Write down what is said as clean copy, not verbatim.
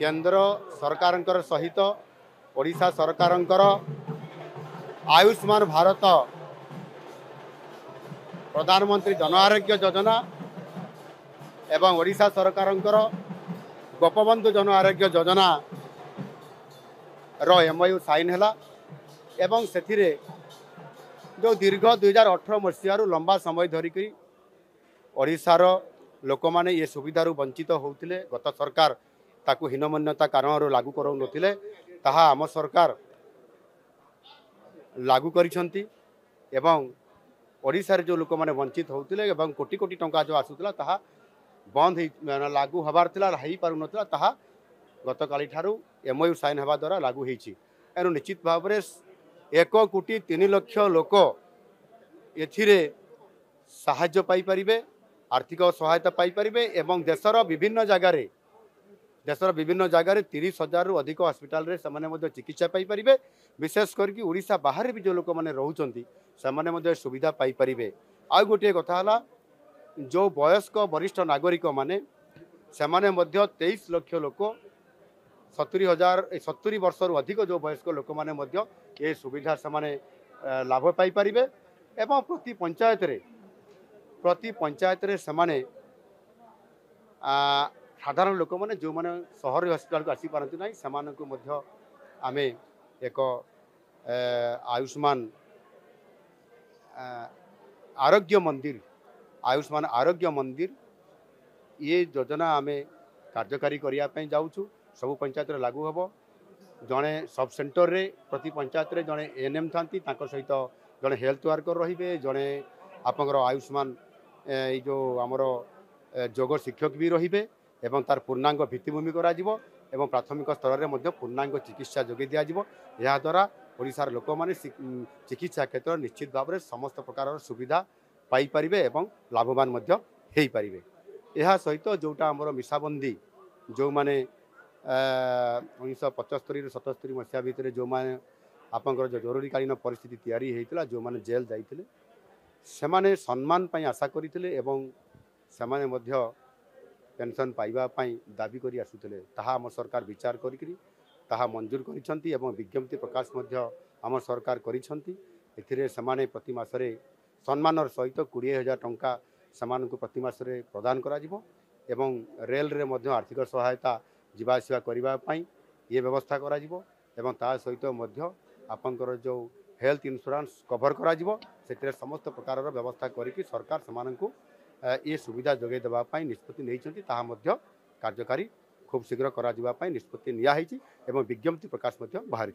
केंद्र सरकार सहित ओडिशा सरकार आयुष्मान भारत प्रधानमंत्री जन आरोग्य योजना एवं ओडिशा सरकार गोपबंधु जन आरोग्य योजना रो MOU साइन है एवं से जो दीर्घ 2018 मसीह लंबा समय धरिक ओडिशार लोक मैंने ये सुविधार वंचित होते गत सरकार ताकू हीनमान्यता कारण लागू करू नथिले ताहा आम सरकार लागू करिसंती एवं ओडिशा रे जो लोक मैंने वंचित होते कोटी कोटी टंका जो आसूला ताहा बंद लागू हबार थिला हाई पारु नथिला ताहा गतकाली ठारू MOU साइन हवा द्वारा लागू होईछि। एनु निश्चित भाव में 1,03,00,000 लोक एथिरे साहाय्य पाई परिबे, आर्थिक सहायता पाई परिबे एवं देशर विभिन्न जगार 30,000 रु अधिक हॉस्पिटल रे समाने मध्ये चिकित्सा पाई परिबे। विशेष करके ओडिशा बाहर भी जो लोक माने रहउचंती समाने मध्ये सुविधा पाई परिबे। आ गोटे कथा हला जो वयस्क वरिष्ठ नागरिक माने समाने मध्ये 23 लाख लोक 70 वर्ष रु अधिक जो वयस्क लोक माने मध्ये ए सुविधा समाने लाभ पाई परिबे एवं प्रति पंचायत रे समाने साधारण लोक मैंने जो मैंने सहर हस्पिटाल को आसी पारती ना से आम एक आयुष्मान आरोग्य मंदिर ये योजना आम कार्यकारी करने जाऊँ सबु पंचायत लागू हम जड़े सब सेंटर रे प्रति पंचायत रे जड़े ANM था सहित जड़े हेल्थ वर्कर रे जड़े आपंकर आयुष्मान ये जो आमर जोग शिक्षक भी रे एवं तार पूर्णांग भित्तिभूमि एवं प्राथमिक स्तर में पूर्णांग चिकित्सा जोगे दिया द्वारा ओडिशार लोक माने चिकित्सा क्षेत्र निश्चित भाव में समस्त प्रकार सुविधा पाई परिबे एवं लाभवान हो पारिबे। यह सहित जोटा आमर मिसाबंदी जो माने 1975 77 मसीहा भितर जो माने आपंकर जो जरूरीकालीन परिस्थिति तैयारी होता जो माने जेल जाइथिले सेमाने सम्मान पाई आशा करथिले एवं सेमाने मध्य पेंशन पाइबा पाई दाबी करी आसुथिले ताहा आम सरकार विचार करिकरी ताहा मंजूर करिसंती एवं विज्ञप्ति प्रकाश मध्य आम सरकार करिसंती। एथिरे समाने प्रति मासरे सम्मानर सहित 20,000 टंका समानकु प्रति मासरे प्रदान करा जिवो एवं रेल रे मध्य आर्थिक सहायता जीवा आसिबा करिबा पाई ये व्यवस्था करा जिवो एवं ता सहित मध्य आपनकर जो हेल्थ इंश्योरेंस कवर करा जिवो सेतिरे समस्त प्रकार व्यवस्था करिकि सरकार समानकु ये सुविधा जोगे देवाई निष्पत्ति नहीं कार्यकारी खूब शीघ्र करा निष्पत्ति निया एवं विज्ञप्ति प्रकाश बाहरी।